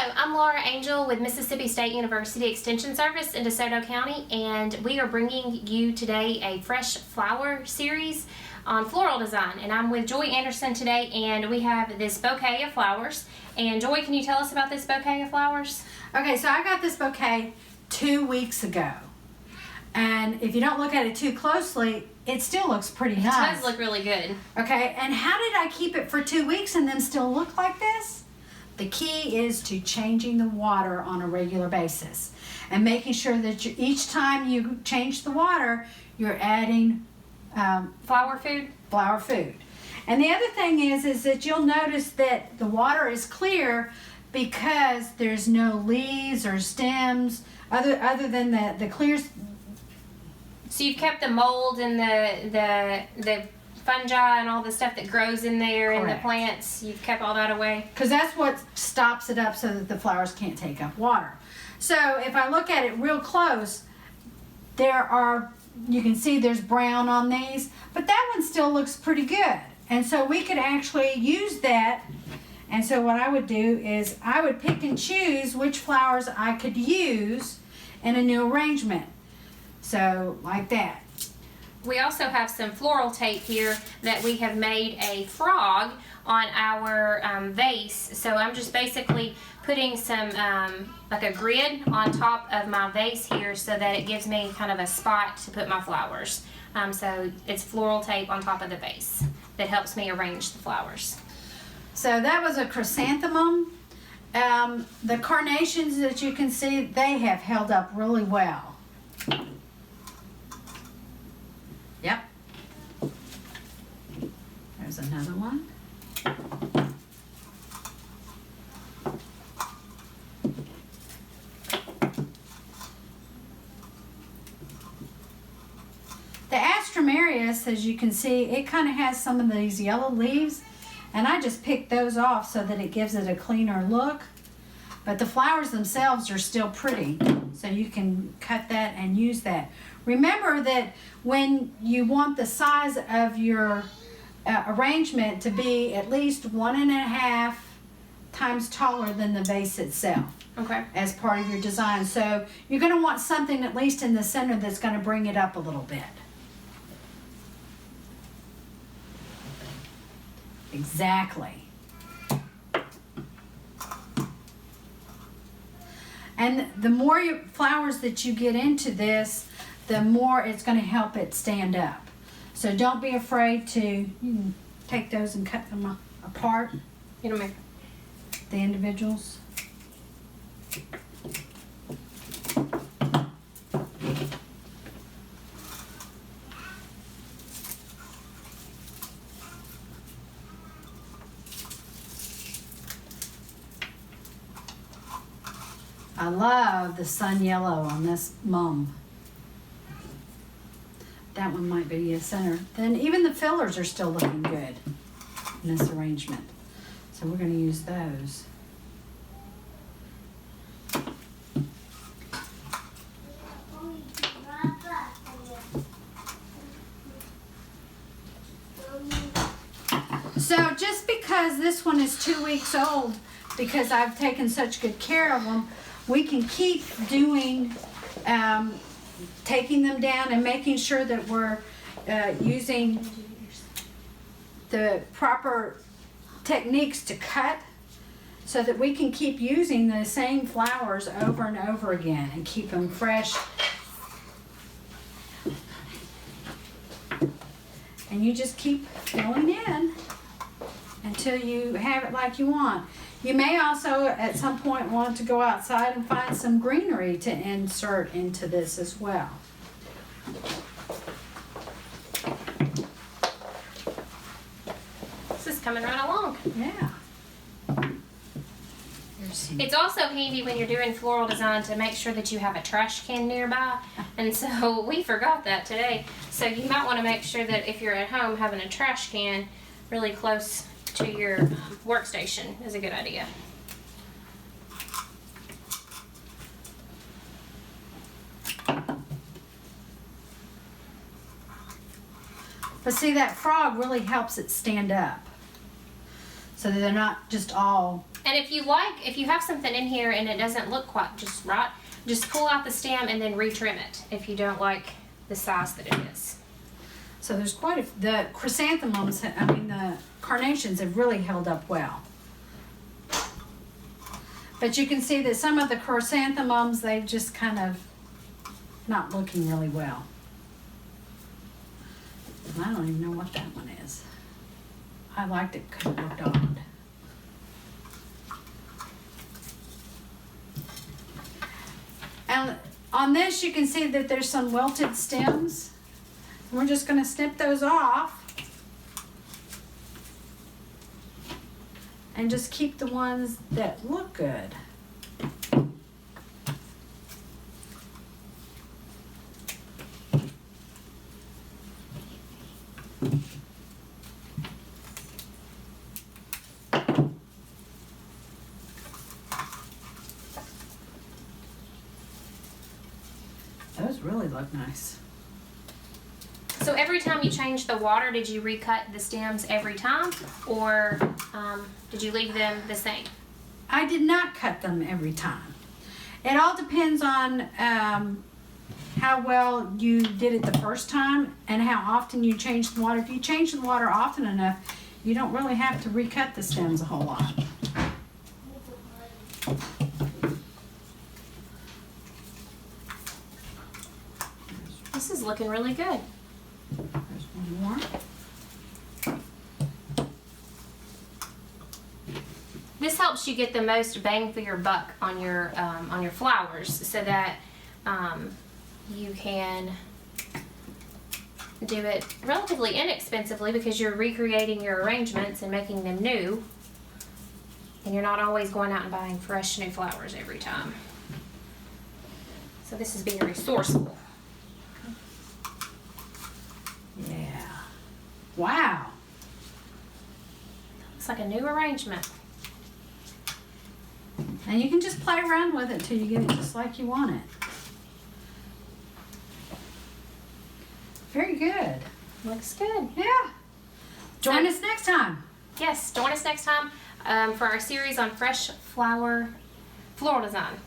Hello, I'm Laura Angel with Mississippi State University Extension Service in DeSoto County, and we are bringing you today a fresh flower series on floral design. And I'm with Joy Anderson today, and we have this bouquet of flowers. And Joy, can you tell us about this bouquet of flowers? Okay, so I got this bouquet 2 weeks ago. And if you don't look at it too closely, it still looks pretty nice. It does look really good. Okay, and how did I keep it for 2 weeks and then still look like this? The key is to changing the water on a regular basis and making sure that each time you change the water, you're adding flower food. And the other thing is that you'll notice that the water is clear because there's no leaves or stems other than the clear. So you've kept the mold and the fungi and all the stuff that grows in there in the plants, you've kept all that away? Because that's what stops it up so that the flowers can't take up water. So if I look at it real close, you can see there's brown on these, but that one still looks pretty good. And so we could actually use that. And so what I would do is I would pick and choose which flowers I could use in a new arrangement. So like that. We also have some floral tape here that we have made a frog on our vase. So I'm just basically putting some, like a grid on top of my vase here so that it gives me kind of a spot to put my flowers. So it's floral tape on top of the vase that helps me arrange the flowers. So that was a chrysanthemum. The carnations that you can see, they have held up really well. Yep. There's another one. The Astromarius, as you can see, it kind of has some of these yellow leaves, and I just picked those off so that it gives it a cleaner look. But the flowers themselves are still pretty, so you can cut that and use that. Remember that when you want the size of your arrangement to be at least 1.5 times taller than the vase itself. Okay. As part of your design. So you're going to want something at least in the center that's going to bring it up a little bit. Exactly. And the more flowers that you get into this, the more it's going to help it stand up. So don't be afraid to, you can take those and cut them apart. You know, the individuals. I love the sun yellow on this mum. That one might be a center. Then even the fillers are still looking good in this arrangement. So we're going to use those. So just because this one is 2 weeks old, because I've taken such good care of them, we can keep doing, taking them down and making sure that we're using the proper techniques to cut so that we can keep using the same flowers over and over again and keep them fresh. And you just keep filling in until you have it like you want. You may also at some point want to go outside and find some greenery to insert into this as well. This is coming right along. Yeah. It's also handy when you're doing floral design to make sure that you have a trash can nearby. And so we forgot that today. So you might want to make sure that if you're at home, having a trash can really close to your workstation is a good idea. But see, that frog really helps it stand up so that they're not just all And if you have something in here and it doesn't look quite just right, just pull out the stem and then retrim it if you don't like the size that it is. So there's the chrysanthemums, the carnations have really held up well. But you can see that some of the chrysanthemums, they've just kind of not looking really well. And I don't even know what that one is. I liked it because it looked odd. And on this you can see that there's some wilted stems. We're just going to snip those off and just keep the ones that look good. Those really look nice. So every time you change the water, did you recut the stems every time, or did you leave them the same? I did not cut them every time. It all depends on how well you did it the first time and how often you change the water. If you change the water often enough, you don't really have to recut the stems a whole lot. This is looking really good. There's one more. This helps you get the most bang for your buck on your flowers, so that you can do it relatively inexpensively because you're recreating your arrangements and making them new, and you're not always going out and buying fresh new flowers every time. So this is being resourceful. Yeah. Wow. It's like a new arrangement. And you can just play around with it till you get it just like you want it. Very good. Looks good. Yeah. Join us next time. Yes, join us next time for our series on fresh floral design.